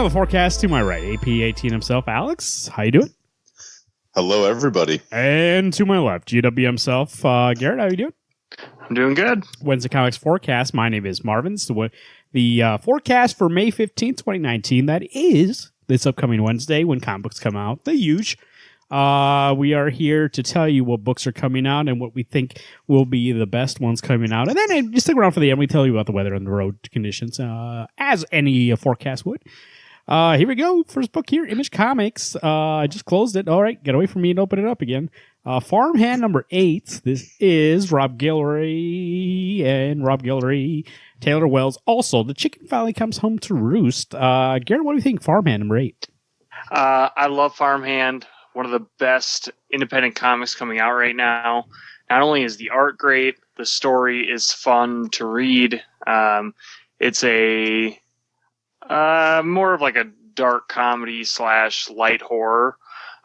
the forecast to my right, AP18 himself, Alex. How you doing? Hello, everybody. And to my left, GW himself, Garrett. How you doing? I'm doing good. Wednesday Comics Forecast. My name is Marvin. So the forecast for May 15th, 2019. That is this upcoming Wednesday when comic books come out. The huge. We are here to tell you what books are coming out and what we think will be the best ones coming out. And then just stick around for the end. We tell you about the weather and the road conditions, as any forecast would. Here we go. First book here, Image Comics. I just closed it. All right, get away from me and open it up again. Farmhand number 8. This is Rob Guillory, Taylor Wells. Also, The Chicken Finally Comes Home to Roost. Garrett, what do you think? Farmhand number 8. I love Farmhand. One of the best independent comics coming out right now. Not only is the art great, the story is fun to read. It's a more of like a dark comedy / light horror.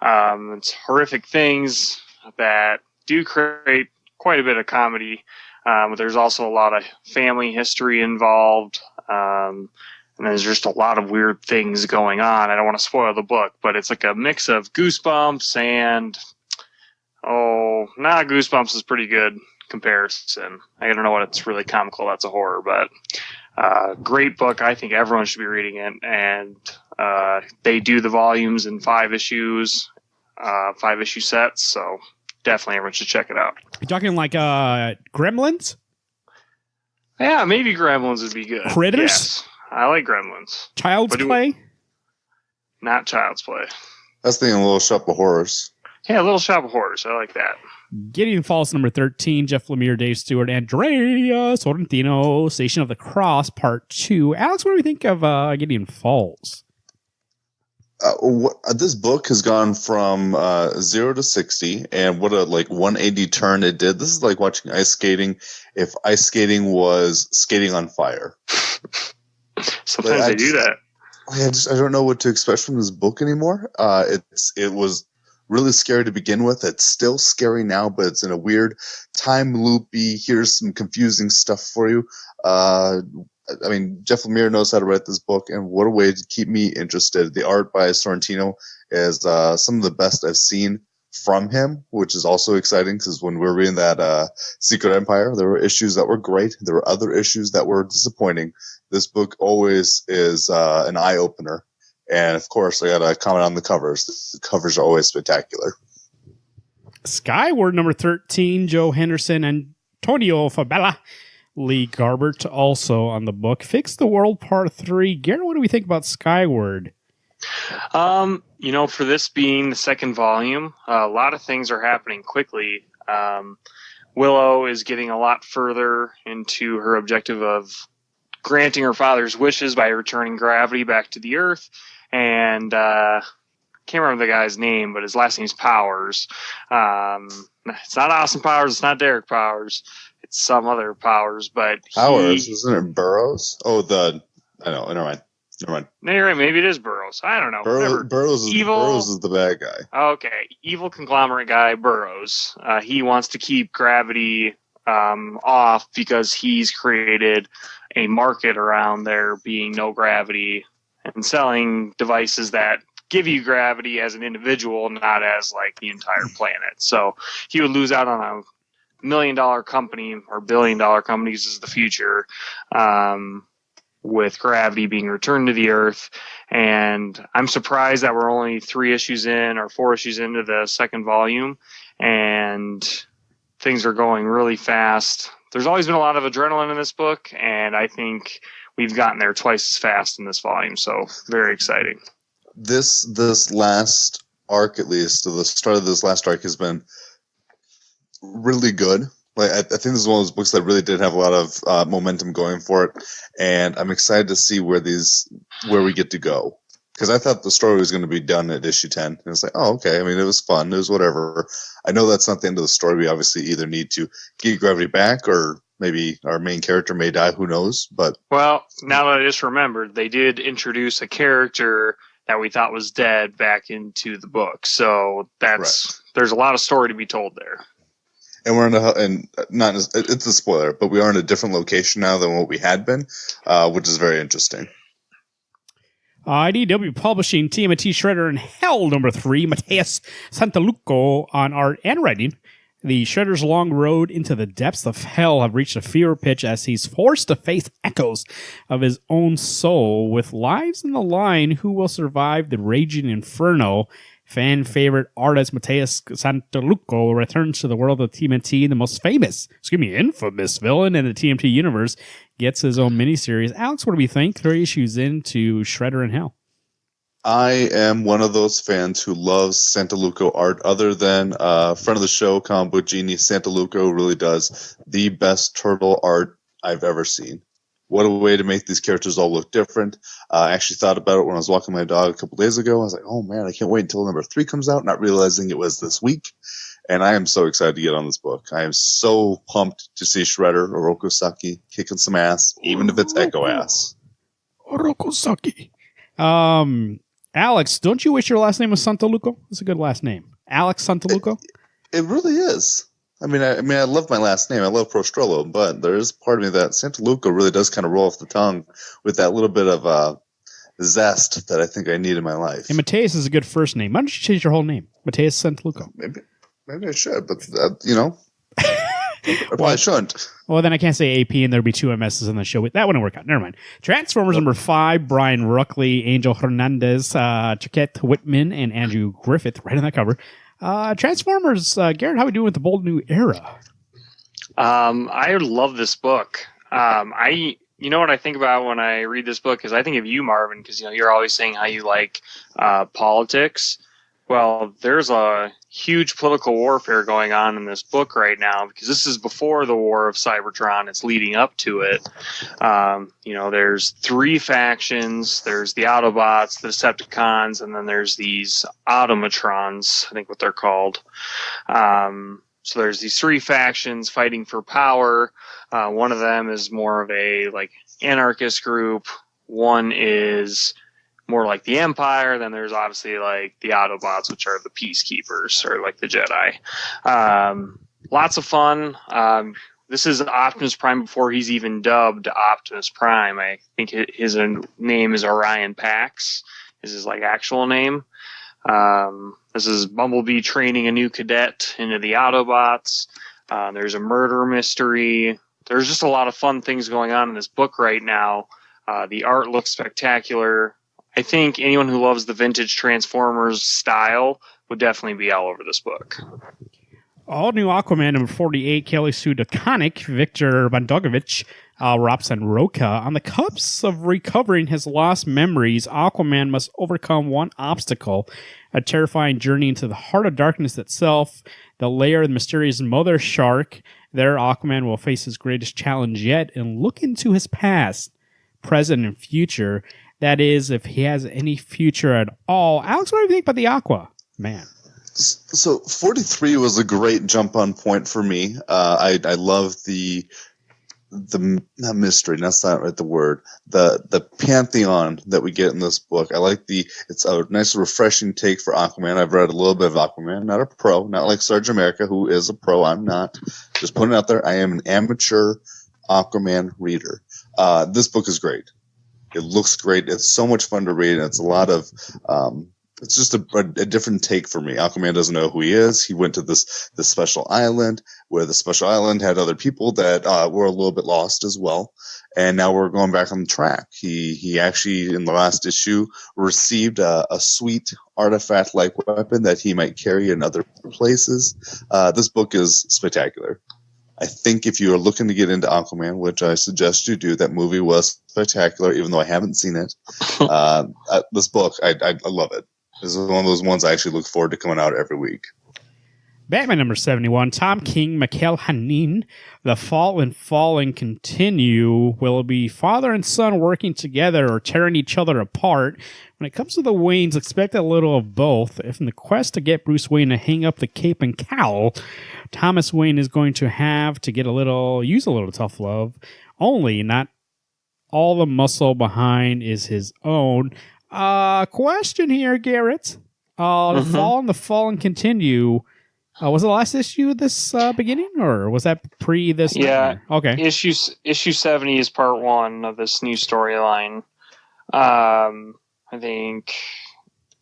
It's horrific things that do create quite a bit of comedy. But there's also a lot of family history involved. And there's just a lot of weird things going on. I don't want to spoil the book, but it's like a mix of Goosebumps and Goosebumps is pretty good comparison. I don't know what it's really comical. That's a horror, but great book. I think everyone should be reading it. And they do the volumes in 5 issues, 5-issue sets. So definitely everyone should check it out. You talking like Gremlins? Yeah, maybe Gremlins would be good. Critters? Yes. I like Gremlins. Child's Play? Not Child's Play. That's thinking Little Shop of Horrors. Yeah, Little Shop of Horrors. I like that. Gideon Falls number 13. Jeff Lemire, Dave Stewart, Andrea Sorrentino. Station of the Cross Part 2. Alex, what do we think of Gideon Falls? This book has gone from 0 to 60, and what a 180 turn it did. This is like watching ice skating if ice skating was skating on fire. Sometimes they do that. I don't know what to expect from this book anymore. It was really scary to begin with. It's still scary now, but it's in a weird time loopy. Here's some confusing stuff for you. Jeff Lemire knows how to write this book, and what a way to keep me interested. The art by Sorrentino is some of the best I've seen from him, which is also exciting because when we were reading that Secret Empire, there were issues that were great. There were other issues that were disappointing. This book always is an eye-opener. And, of course, I got to comment on the covers. The covers are always spectacular. Skyward number 13, Joe Henderson, Antonio Fabella, Lee Garbert also on the book. Fix the World Part 3. Garrett, what do we think about Skyward? For this being the second volume, a lot of things are happening quickly. Willow is getting a lot further into her objective of granting her father's wishes by returning gravity back to the Earth. And can't remember the guy's name, but his last name's Powers. It's not Austin Powers. It's not Derek Powers. It's some other Powers. But Powers, isn't it Burroughs? Never mind. No, you're right. Maybe it is Burroughs. I don't know. Burroughs is the bad guy. Okay. Evil conglomerate guy, Burroughs. He wants to keep gravity off because he's created a market around there being no gravity and selling devices that give you gravity as an individual, not as like the entire planet. So he would lose out on a $1 million company or $1 billion companies is the future. With gravity being returned to the Earth. And I'm surprised that we're only 3 issues in or 4 issues into the second volume. And things are going really fast. There's always been a lot of adrenaline in this book, and I think we've gotten there twice as fast in this volume. So very exciting. This last arc, at least, the start of this last arc has been really good. I think this is one of those books that really did have a lot of momentum going for it, and I'm excited to see where we get to go. Because I thought the story was going to be done at issue 10, and it's like, oh, okay. I mean, it was fun. It was whatever. I know that's not the end of the story. We obviously either need to get gravity back, or maybe our main character may die. Who knows? But well, now that I just remembered, they did introduce a character that we thought was dead back into the book. So there's a lot of story to be told there. And we're it's a spoiler, but we are in a different location now than what we had been, which is very interesting. IDW Publishing, TMNT Shredder in Hell, number 3, Mateus Santaluco on art and writing. The Shredder's long road into the depths of hell have reached a fever pitch as he's forced to face echoes of his own soul. With lives in the line, who will survive the raging inferno? Fan favorite artist Mateus Santaluco returns to the world of TMNT. The most infamous villain in the TMNT universe gets his own miniseries. Alex, what do we think? 3 issues into Shredder in Hell. I am one of those fans who loves Santaluco art. Other than friend of the show, Comic Book Genie, Santaluco really does the best turtle art I've ever seen. What a way to make these characters all look different. I actually thought about it when I was walking my dog a couple days ago. I was like, oh man, I can't wait until number 3 comes out, not realizing it was this week. And I am so excited to get on this book. I am so pumped to see Shredder, Oroku Saki, kicking some ass, even if it's Echo ass. Oroku Saki. Alex, don't you wish your last name was Santaluco? It's a good last name. Alex Santaluco? It really is. I mean, I love my last name. I love Prostrello, but there is part of me that Santaluco really does kind of roll off the tongue with that little bit of zest that I think I need in my life. And Mateus is a good first name. Why don't you change your whole name? Mateus Santaluco. Maybe I should, but I probably shouldn't. Well, then I can't say AP and there'd be 2 MSs on the show. That wouldn't work out. Never mind. Transformers number 5, Brian Ruckley, Angel Hernandez, Chiquette Whitman, and Andrew Griffith, right on that cover. Transformers, Garrett, how are we doing with the bold new era? I love this book. You know what I think about when I read this book is I think of you, Marvin, because you're always saying how you like politics. Well, there's a huge political warfare going on in this book right now because this is before the War of Cybertron. It's leading up to it. There's 3 factions. There's the Autobots, the Decepticons, and then there's these Automatrons, I think what they're called. So there's these 3 factions fighting for power. One of them is more of a anarchist group. One is more like the Empire. Then there's obviously the Autobots, which are the peacekeepers or the Jedi. Lots of fun. This is Optimus Prime before he's even dubbed Optimus Prime. I think his name is Orion Pax, is his actual name. This is Bumblebee training a new cadet into the Autobots. There's a murder mystery. There's just a lot of fun things going on in this book right now. The art looks spectacular. I think anyone who loves the vintage Transformers style would definitely be all over this book. All new Aquaman number 48, Kelly Sue DeConnick, Victor Vandogovich, Robson Roca. On the cusp of recovering his lost memories, Aquaman must overcome one obstacle, a terrifying journey into the heart of darkness itself, the lair of the mysterious mother shark. There, Aquaman will face his greatest challenge yet and look into his past, present, and future. That is, if he has any future at all. Alex, what do you think about the Aqua Man? So 43 was a great jump on point for me. I love the not mystery, that's not right the word. The pantheon that we get in this book. I like it's a nice refreshing take for Aquaman. I've read a little bit of Aquaman, not a pro, not like Sarge America, who is a pro. I'm not. Just putting it out there. I am an amateur Aquaman reader. This book is great. It looks great. It's so much fun to read. And it's a lot of, it's just a different take for me. Aquaman doesn't know who he is. He went to this special island where the special island had other people that were a little bit lost as well. And now we're going back on the track. He actually, in the last issue, received a sweet artifact-like weapon that he might carry in other places. This book is spectacular. I think if you are looking to get into Aquaman, which I suggest you do, that movie was spectacular, even though I haven't seen it. This book, I love it. This is one of those ones I actually look forward to coming out every week. Batman number 71, Tom King, Mikhail Hanin, The Fall and Fallen continue. Will it be father and son working together or tearing each other apart? When it comes to the Waynes, expect a little of both. If in the quest to get Bruce Wayne to hang up the cape and cowl, Thomas Wayne is going to have to use a little tough love. Only not all the muscle behind is his own. Question here, Garrett. The Fall and the Fallen continue. Was it the last issue of this beginning, or was that pre this? Yeah. Nightmare? Okay. Issue 70 is part 1 of this new storyline. I I think,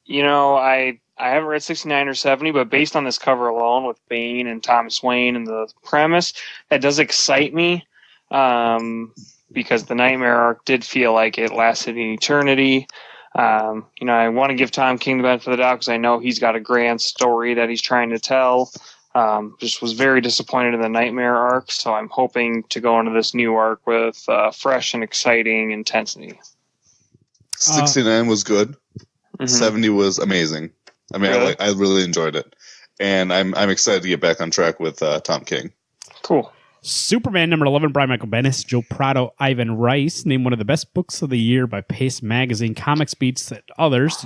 I haven't read 69 or 70, but based on this cover alone with Bane and Thomas Wayne and the premise, that does excite me. Because the Nightmare arc did feel like it lasted an eternity. I want to give Tom King the benefit of the doubt because I know he's got a grand story that he's trying to tell. Just was very disappointed in the Nightmare arc, so I'm hoping to go into this new arc with fresh and exciting intensity. 69 was good. Mm-hmm. 70 was amazing. I mean, really? I really enjoyed it, and I'm excited to get back on track with Tom King. Cool. Superman number 11, Brian Michael Bendis, Joe Prado, Ivan Rice, named one of the best books of the year by Pace Magazine. Comics beats others.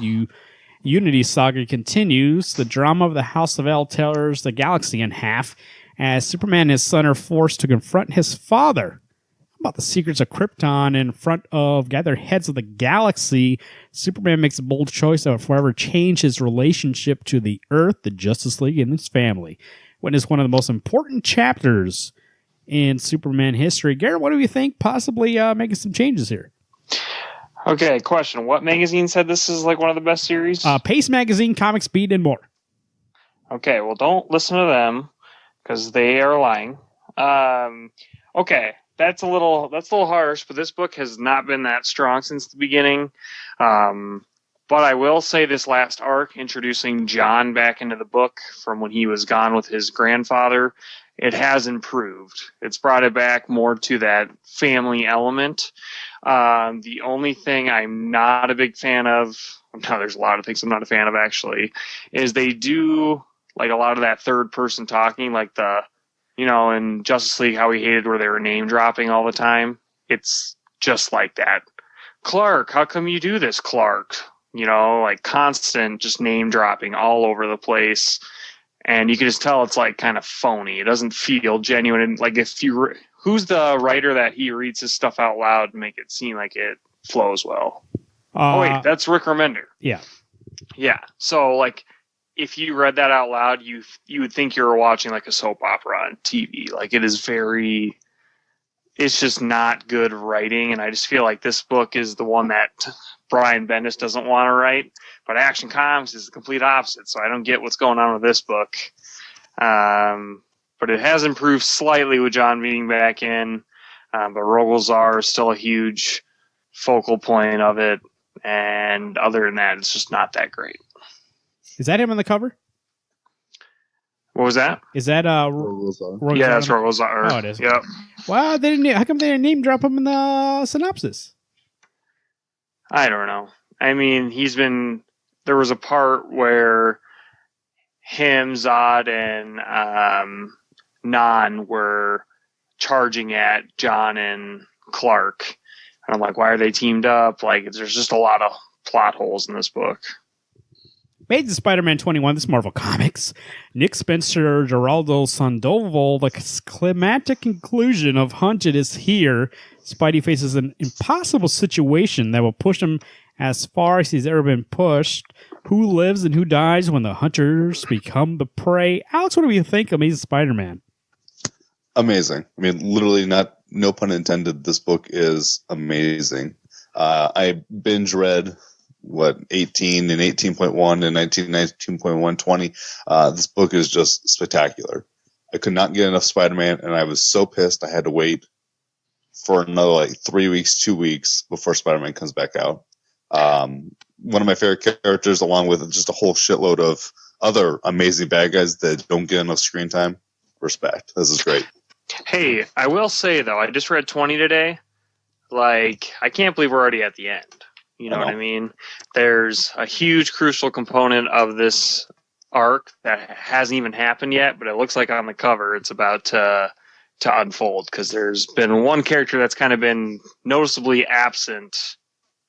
Unity Saga continues. The drama of the House of L tears the galaxy in half as Superman and his son are forced to confront his father about the secrets of Krypton in front of gathered heads of the galaxy. Superman makes a bold choice that will forever change his relationship to the Earth, the Justice League, and his family. Witness one of the most important chapters in Superman history. Garrett, what do you think? Possibly making some changes here. Okay, question. What magazine said this is like one of the best series? Pace Magazine, Comics Beat, and more. Okay, well, don't listen to them because they are lying. Okay, that's a little harsh, but this book has not been that strong since the beginning. But I will say this last arc, introducing John back into the book from when he was gone with his grandfather, it has improved. It's brought it back more to that family element. The only thing I'm not a big fan of, no, there's a lot of things I'm not a fan of actually, is they do like a lot of that third person talking, like in Justice League, how we hated where they were name dropping all the time. It's just like that. Clark, how come you do this, Clark? Like constant just name dropping all over the place. And you can just tell it's like kind of phony. It doesn't feel genuine. And like who's the writer that he reads his stuff out loud and make it seem like it flows well? Wait, that's Rick Remender. Yeah. Yeah. So like if you read that out loud, you would think you were watching like a soap opera on TV. Like it's just not good writing. And I just feel like this book is the one that Brian Bendis doesn't want to write, but Action Comics is the complete opposite. So I don't get what's going on with this book. But it has improved slightly with John being back in. But Rogolzar is still a huge focal point of it. And other than that, it's just not that great. Is that him on the cover? What was that? Is that Rogolzar? Yeah, that's Rogolzar. Oh, it is. Yep. Wow, how come they didn't name drop him in the synopsis? I don't know. I mean, there was a part where him, Zod, and Nan were charging at John and Clark. And I'm like, why are they teamed up? Like, there's just a lot of plot holes in this book. Made to Spider-Man 21, this Marvel Comics. Nick Spencer, Geraldo Sandoval, the climactic conclusion of Hunted is here. Spidey faces an impossible situation that will push him as far as he's ever been pushed. Who lives and who dies when the hunters become the prey? Alex, what do you think of Amazing Spider-Man? Amazing. I mean, literally no pun intended, this book is amazing. I binge read 18 and 18.1 and 19, 19.1, 20. This book is just spectacular. I could not get enough Spider-Man, and I was so pissed I had to wait for another 3 weeks, 2 weeks before Spider-Man comes back out. One of my favorite characters, along with just a whole shitload of other amazing bad guys that don't get enough screen time. Respect. This is great. Hey, I will say, though, I just read 20 today. Like, I can't believe we're already at the end. You know what I mean? There's a huge crucial component of this arc that hasn't even happened yet, but it looks like on the cover it's about to unfold, because there's been one character that's kind of been noticeably absent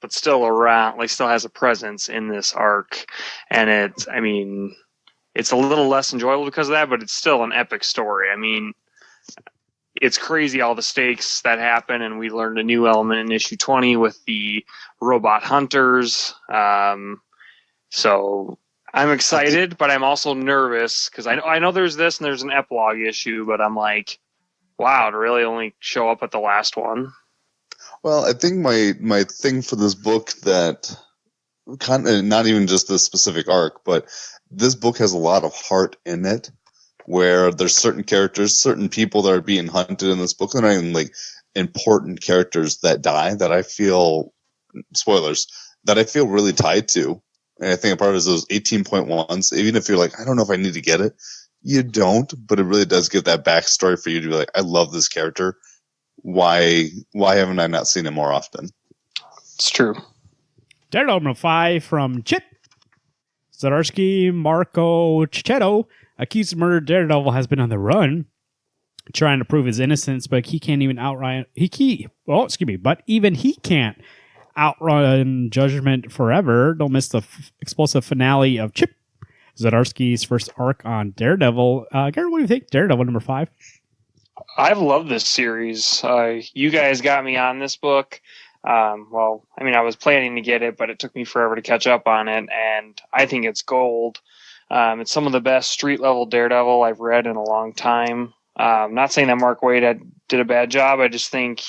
but still around, like still has a presence in this arc. And it's a little less enjoyable because of that, but it's still an epic story. I mean, it's crazy all the stakes that happen, and we learned a new element in issue 20 with the robot hunters. So I'm excited, but I'm also nervous because I know there's this and there's an epilogue issue, but I'm like, wow, to really only show up at the last one. Well, I think my thing for this book that not even just this specific arc, but this book has a lot of heart in it, where there's certain characters, certain people that are being hunted in this book. They're not even like important characters that die that I feel, spoilers, that I feel really tied to. And I think a part of it is those 18.1s. Even if you're like, I don't know if I need to get it, you don't, but it really does give that backstory for you to be like, I love this character. Why haven't I not seen it more often? It's true. Daredevil number 5 from Chip Zdarsky, Marco Cicchetto, accused of murder. Daredevil has been on the run, trying to prove his innocence, but he can't even outrun. But even he can't outrun judgment forever. Don't miss the explosive finale of Chip Zdarsky's first arc on Daredevil. Garrett, what do you think? Daredevil number 5. I've loved this series. You guys got me on this book. I was planning to get it, but it took me forever to catch up on it, and I think it's gold. It's some of the best street-level Daredevil I've read in a long time. Not saying that Mark Waid did a bad job. I just think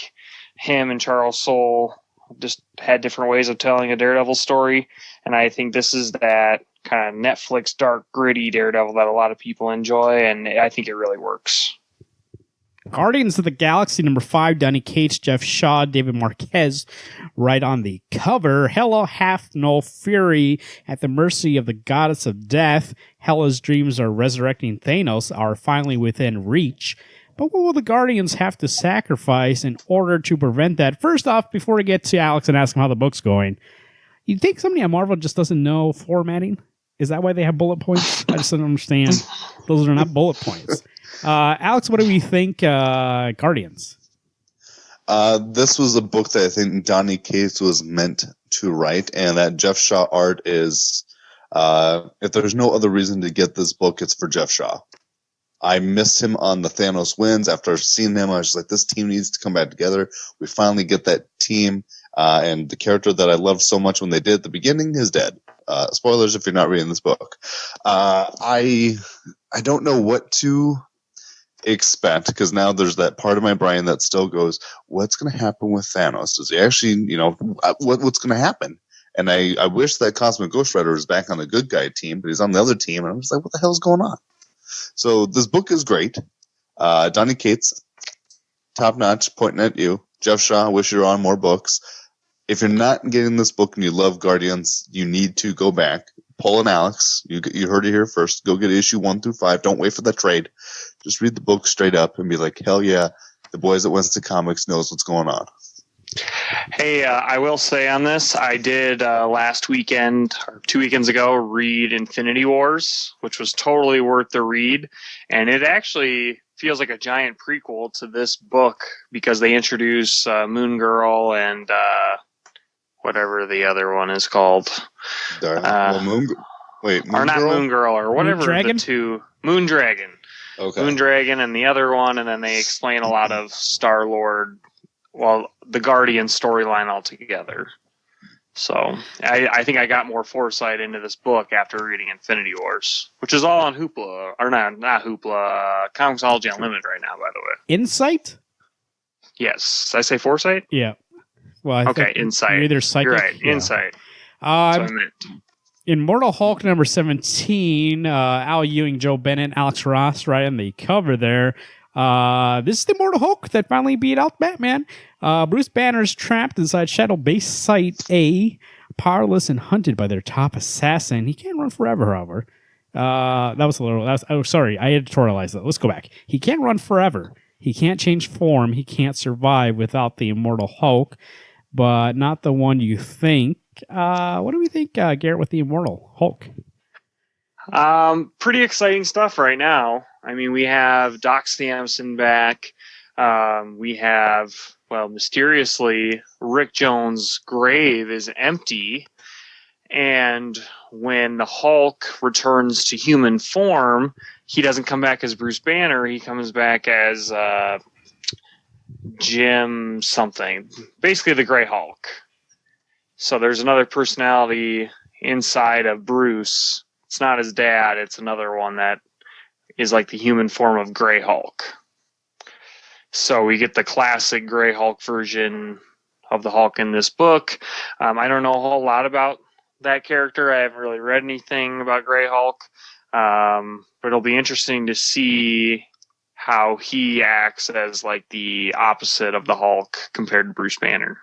him and Charles Soule just had different ways of telling a Daredevil story, and I think this is that kind of Netflix dark, gritty Daredevil that a lot of people enjoy, and I think it really works. Guardians of the Galaxy number 5, Donny Cates, Jeff Shaw, David Marquez, right on the cover. Hela hath no fury at the mercy of the goddess of death. Hela's dreams of resurrecting Thanos are finally within reach. But what will the Guardians have to sacrifice in order to prevent that? First off, before we get to Alex and ask him how the book's going, you think somebody at Marvel just doesn't know formatting? Is that why they have bullet points? I just don't understand. Those are not bullet points. Alex, what do we think, Guardians? This was a book that I think Donny Cates was meant to write, and that Jeff Shaw art is, if there's no other reason to get this book, it's for Jeff Shaw. I missed him on the Thanos wins. After seeing him, I was just like, this team needs to come back together. We finally get that team, and the character that I loved so much when they did at the beginning is dead. Spoilers if you're not reading this book. I don't know what to expect, because now there's that part of my brain that still goes, what's going to happen with Thanos? Does he actually, what's going to happen? And I wish that Cosmic Ghost Rider was back on the good guy team, but he's on the other team, and I'm just like, what the hell's going on? So this book is great. Donny Cates, top notch, pointing at you. Jeff Shaw, wish you were on more books. If you're not getting this book and you love Guardians, you need to go back. Paul and Alex, you heard it here first. Go get issue 1 through 5. Don't wait for the trade. Just read the book straight up and be like, hell yeah, the boys at Wednesday Comics knows what's going on. Hey, I will say on this, I did last weekend or 2 weekends ago read Infinity Wars, which was totally worth the read. And it actually feels like a giant prequel to this book because they introduce Moon Girl and whatever the other one is called. Moon Girl or whatever the two. Moon Dragon. Okay. Moon Dragon and the other one, and then they explain a lot of Star-Lord, the Guardian storyline altogether. So I think I got more foresight into this book after reading Infinity Wars, which is all on Hoopla, or not Hoopla, Comixology Unlimited right now, by the way. Insight? Yes. Did I say foresight? Yeah. Well, Insight. You're either psychic. You're right. Yeah. Insight. That's what I meant. Immortal Hulk number 17, Al Ewing, Joe Bennett, Alex Ross, right on the cover there. This is the Immortal Hulk that finally beat out Batman. Bruce Banner's trapped inside Shadow Base Site A, powerless and hunted by their top assassin. He can't run forever, however. I editorialized that. Let's go back. He can't run forever. He can't change form. He can't survive without the Immortal Hulk, but not the one you think. What do we think, Garrett, with the Immortal Hulk? Pretty exciting stuff right now. I mean, we have Doc Samson back. We have, mysteriously, Rick Jones' grave is empty. And when the Hulk returns to human form, he doesn't come back as Bruce Banner. He comes back as Jim something. Basically the Grey Hulk. So there's another personality inside of Bruce. It's not his dad. It's another one that is like the human form of Grey Hulk. So we get the classic Grey Hulk version of the Hulk in this book. I don't know a whole lot about that character. I haven't really read anything about Grey Hulk, but it'll be interesting to see how he acts as like the opposite of the Hulk compared to Bruce Banner.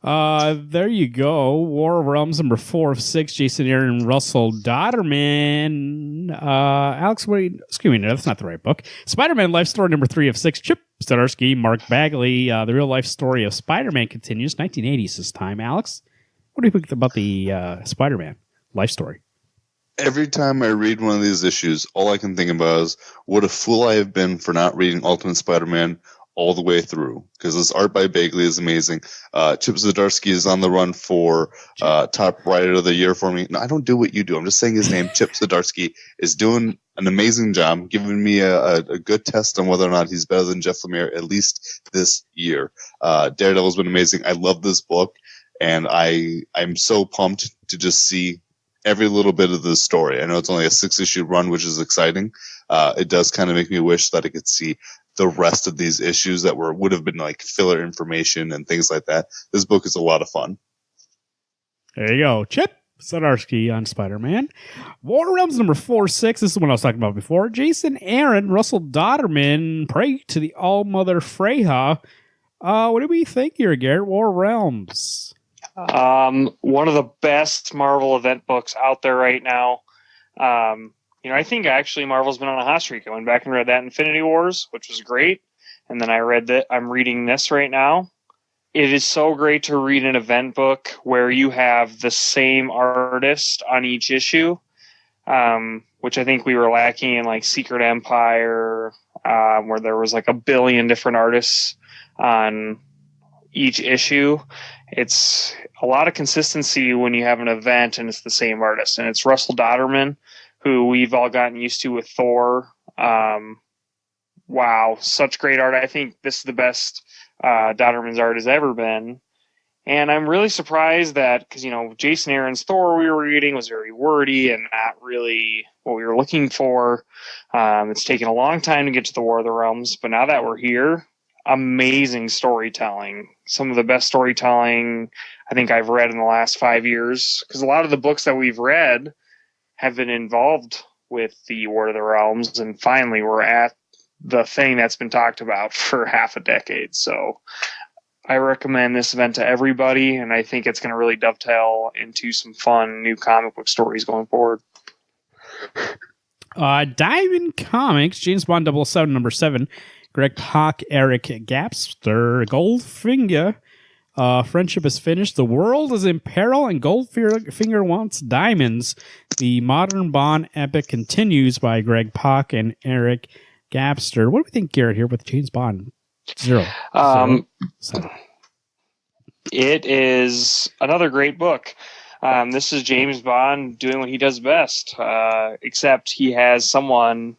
There you go. War of Realms number 4 of 6. Jason Aaron, Russell Dodderman. Alex, excuse me, no, that's not the right book. Spider-Man Life Story number 3 of 6. Chip Zdarsky, Mark Bagley. The real life story of Spider-Man continues. 1980s this time. Alex, what do you think about the Spider-Man life story? Every time I read one of these issues, all I can think about is what a fool I have been for not reading Ultimate Spider-Man all the way through, because this art by Bagley is amazing. Chip Zdarsky is on the run for top writer of the year for me. No, I don't do what you do. I'm just saying his name. Chip Zdarsky is doing an amazing job, giving me a good test on whether or not he's better than Jeff Lemire, at least this year. Daredevil's been amazing. I love this book, and I'm so pumped to just see every little bit of the story. I know it's only a 6-issue run, which is exciting. It does kind of make me wish that I could see the rest of these issues that would have been like filler information and things like that. This book is a lot of fun. There you go. Chip Zdarsky on Spider-Man. War Realms number 4-6. This is what I was talking about before. Jason Aaron, Russell Dodderman, Pray to the All-Mother Freya. What do we think here, Garrett? War Realms. One of the best Marvel event books out there right now. I think actually Marvel's been on a hot streak. I went back and read that Infinity Wars, which was great. And then I'm reading this right now. It is so great to read an event book where you have the same artist on each issue, which I think we were lacking in like Secret Empire, where there was like 1 billion different artists on each issue. It's a lot of consistency when you have an event and it's the same artist. And it's Russell Dodderman, who we've all gotten used to with Thor. Wow, such great art. I think this is the best Dodderman's art has ever been. And I'm really surprised that, because, Jason Aaron's Thor we were reading was very wordy and not really what we were looking for. It's taken a long time to get to the War of the Realms, but now that we're here, amazing storytelling. Some of the best storytelling I think I've read in the last 5 years, because a lot of the books that we've read have been involved with the War of the Realms, and finally we're at the thing that's been talked about for half a decade. So I recommend this event to everybody, and I think it's going to really dovetail into some fun new comic book stories going forward. Diamond Comics, James Bond 007 number 7, Greg Pak, Eric Gapster, Goldfinger. Friendship is finished. The world is in peril, and Goldfinger wants diamonds. The modern Bond epic continues by Greg Pak and Eric Gapster. What do we think, Garrett, here with James Bond 007? It is another great book. This is James Bond doing what he does best, except he has someone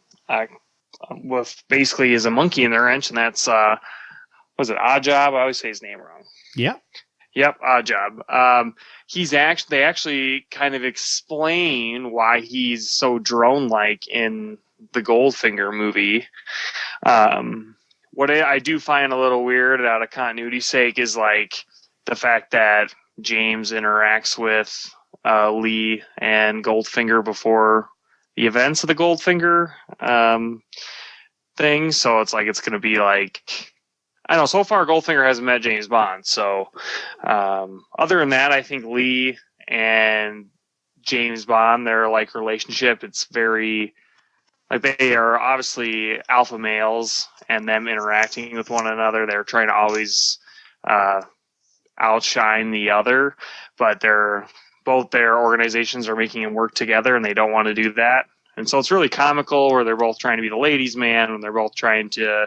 with basically is a monkey in the wrench, and that's was it Oddjob? I always say his name wrong. Yeah. Yep, Oddjob. They actually kind of explain why he's so drone-like in the Goldfinger movie. What I do find a little weird out of continuity's sake is like the fact that James interacts with Lee and Goldfinger before the events of the Goldfinger thing. So it's like it's going to be like, I don't know, so far Goldfinger hasn't met James Bond. So other than that, I think Lee and James Bond, their like relationship, it's very like they are obviously alpha males, and them interacting with one another, they're trying to always outshine the other, but both their organizations are making them work together, and they don't want to do that. And so it's really comical where they're both trying to be the ladies' man, and they're both trying to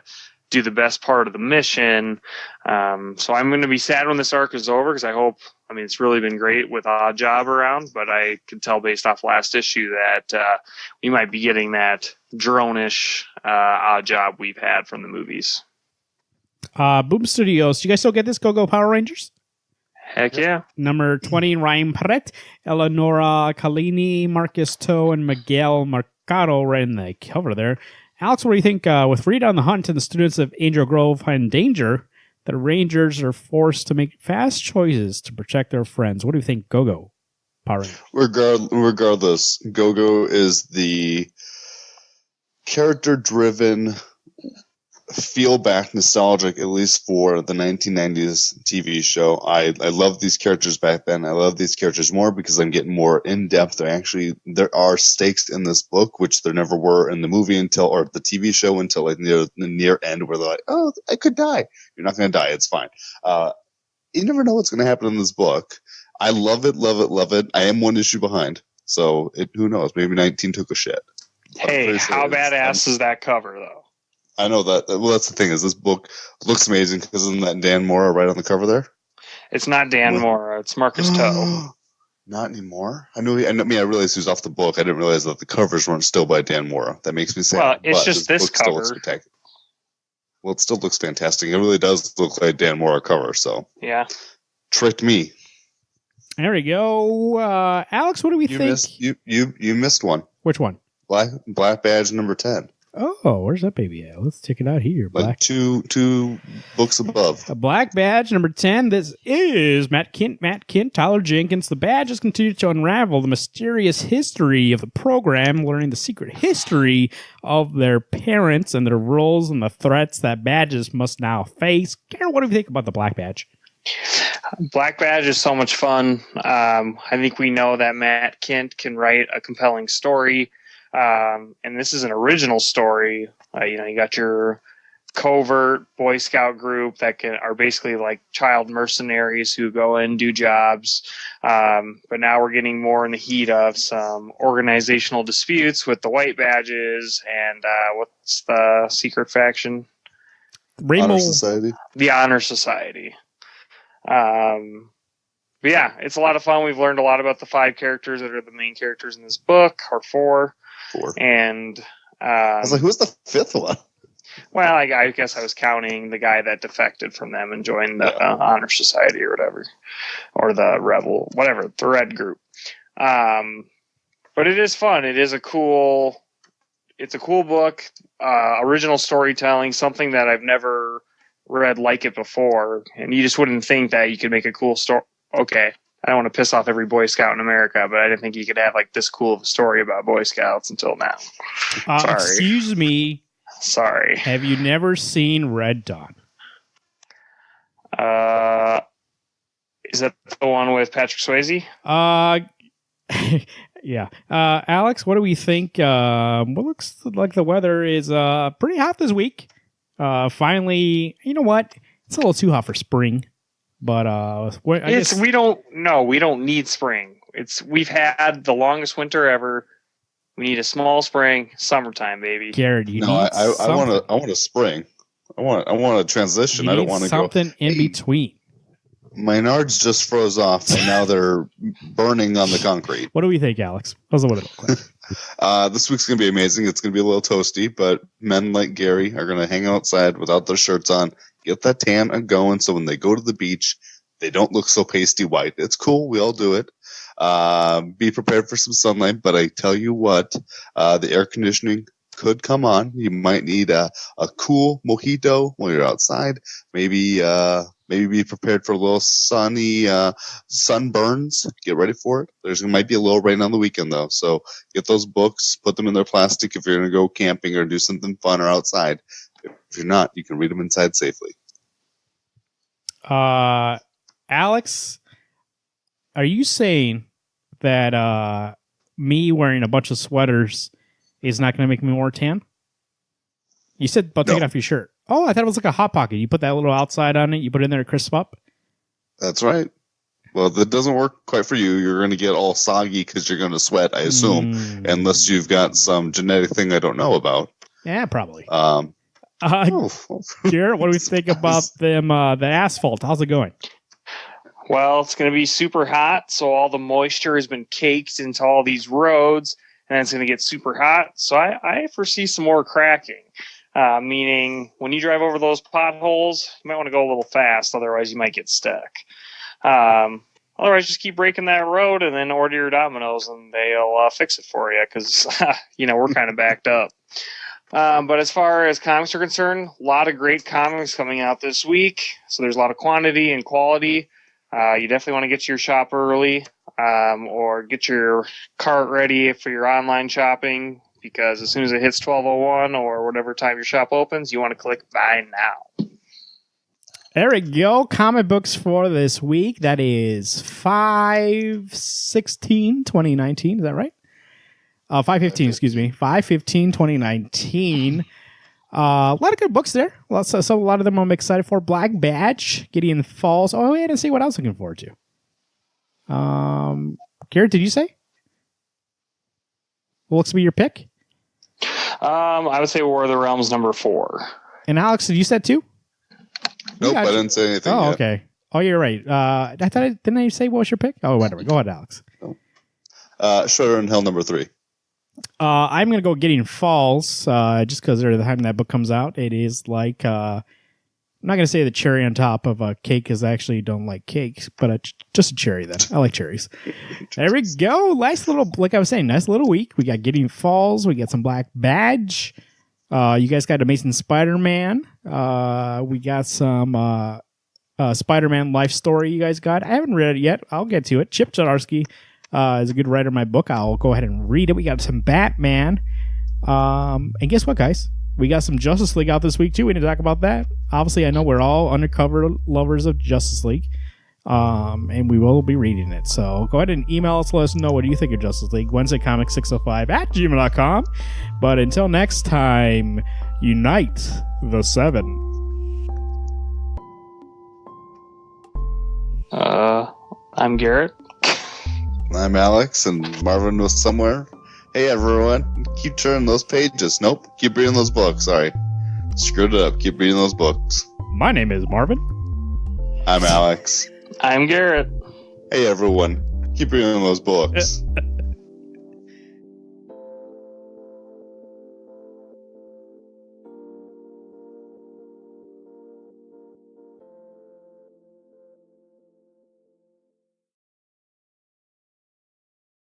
do the best part of the mission. So I'm going to be sad when this arc is over, because it's really been great with Oddjob around, but I can tell based off last issue that we might be getting that drone-ish Oddjob we've had from the movies. Boom Studios, do you guys still get this Go-Go Power Rangers? Heck yeah. Number 20, Ryan Perret, Eleonora Calini, Marcus Toe, and Miguel Mercado right in the cover there. Alex, what do you think with Rita on the hunt and the students of Angel Grove find danger? The Rangers are forced to make fast choices to protect their friends. What do you think, Go-Go Power Ranger? Regardless, Go-Go is the character-driven, feel-back nostalgic, at least for the 1990s TV show. I love these characters back then. I love these characters more because I'm getting more in-depth. There are stakes in this book, which there never were in the movie or the TV show until like near the near end, where they're like, oh, I could die. You're not going to die. It's fine. You never know what's going to happen in this book. I love it, love it, love it. I am one issue behind. So who knows? Maybe 19 took a shit. Hey, how badass is that cover, though? I know that. Well, that's the thing is this book looks amazing because isn't that Dan Mora right on the cover there? It's not Dan Mora. It's Marcus Toe. Not anymore. I realized he was off the book. I didn't realize that the covers weren't still by Dan Mora. That makes me sad. Well, it's just this cover. Well, it still looks fantastic. It really does look like a Dan Mora cover. So yeah, tricked me. There we go. Alex, what do we think? You missed one. Which one? Black Badge number 10. Oh, where's that baby at? Let's check it out here. Like two books above. A Black Badge number 10. This is Matt Kint, Tyler Jenkins. The badges continue to unravel the mysterious history of the program, learning the secret history of their parents and their roles and the threats that badges must now face. Karen, what do you think about the Black Badge? Black Badge is so much fun. I think we know that Matt Kint can write a compelling story. And this is an original story. You got your covert Boy Scout group that are basically like child mercenaries who go in, do jobs. But now we're getting more in the heat of some organizational disputes with the White Badges and what's the secret faction? Rainbow Honor Society. The Honor Society. But yeah, it's a lot of fun. We've learned a lot about the 5 characters that are the main characters in this book, or 4. And I was like, who's the 5th one? Well, I guess I was counting the guy that defected from them and joined the Honor Society or whatever, or the Rebel, whatever, the Red Group. But it is fun. It's a cool book, original storytelling, something that I've never read like it before, and you just wouldn't think that you could make a cool story. Okay, I don't want to piss off every Boy Scout in America, but I didn't think you could have like this cool of a story about Boy Scouts until now. Sorry. Excuse me. Sorry. Have you never seen Red Dawn? Is that the one with Patrick Swayze? Yeah. Alex, what do we think? What looks like the weather is pretty hot this week. Finally, you know what? It's a little too hot for spring. But we don't need spring. We've had the longest winter ever. We need a small spring, summertime, baby. Garrett, I want a spring. I want a transition. I don't want to go something in between. My nards just froze off, and now they're burning on the concrete. What do we think, Alex? How's the weather look like? This week's going to be amazing. It's going to be a little toasty, but men like Gary are going to hang outside without their shirts on, get that tan going, so when they go to the beach, they don't look so pasty white. It's cool. We all do it. Be prepared for some sunlight, but I tell you what, the air conditioning could come on. You might need a cool mojito when you're outside. Maybe be prepared for a little sunny sunburns. Get ready for it. There might be a little rain on the weekend, though. So get those books, put them in their plastic if you're going to go camping or do something fun or outside. If you're not, you can read them inside safely. Alex, are you saying that me wearing a bunch of sweaters is not going to make me more tan? You said about taking off your shirt. Oh, I thought it was like a Hot Pocket. You put that little outside on it, you put it in there to crisp up? That's right. Well, that doesn't work quite for you. You're going to get all soggy because you're going to sweat, I assume, unless you've got some genetic thing I don't know about. Yeah, probably. Garrett, what do we think about the asphalt? How's it going? Well, it's going to be super hot, so all the moisture has been caked into all these roads, and it's going to get super hot. So I foresee some more cracking, meaning when you drive over those potholes, you might want to go a little fast, otherwise you might get stuck. Otherwise, just keep breaking that road and then order your Domino's, and they'll fix it for you because, we're kind of backed up. But as far as comics are concerned, a lot of great comics coming out this week. So there's a lot of quantity and quality. You definitely want to get to your shop early, or get your cart ready for your online shopping, because as soon as it hits 12:01 or whatever time your shop opens, you want to click buy now. There we go. Comic books for this week. That is 5/16/2019. Is that right? 5/15, excuse me. 5/15/2019. A lot of good books there. So a lot of them I'm excited for. Black Badge, Gideon Falls. Oh, wait, I didn't see what I was looking forward to. Garrett, did you say? What looks to be your pick? I would say War of the Realms #4. And Alex, did you say two? Nope, I didn't say anything. Oh, yet. okay. Oh, you're right. Didn't I say what was your pick? Oh, whatever. Go ahead, Alex. Shudder in Hell #3. I'm going to go Gideon Falls, just because of the time that book comes out. It is like, I'm not going to say the cherry on top of a cake, because I actually don't like cakes, but just a cherry then. I like cherries. There we go. Nice little, like I was saying, nice little week. We got Gideon Falls. We got some Black Badge. You guys got Amazing Spider-Man. We got some Spider-Man life story you guys got. I haven't read it yet. I'll get to it. Chip Zdarsky is a good writer in my book. I'll go ahead and read it. We got some Batman. And guess what, guys? We got some Justice League out this week, too. We need to talk about that. Obviously, I know we're all undercover lovers of Justice League. And we will be reading it. So go ahead and email us. Let us know what you think of Justice League. WednesdayComics605@gmail.com. But until next time, unite the seven. I'm Garrett. I'm Alex, and Marvin was somewhere. Hey, everyone. Keep turning those pages. Nope. Keep reading those books. Sorry. Screwed it up. Keep reading those books. My name is Marvin. I'm Alex. I'm Garrett. Hey, everyone. Keep reading those books.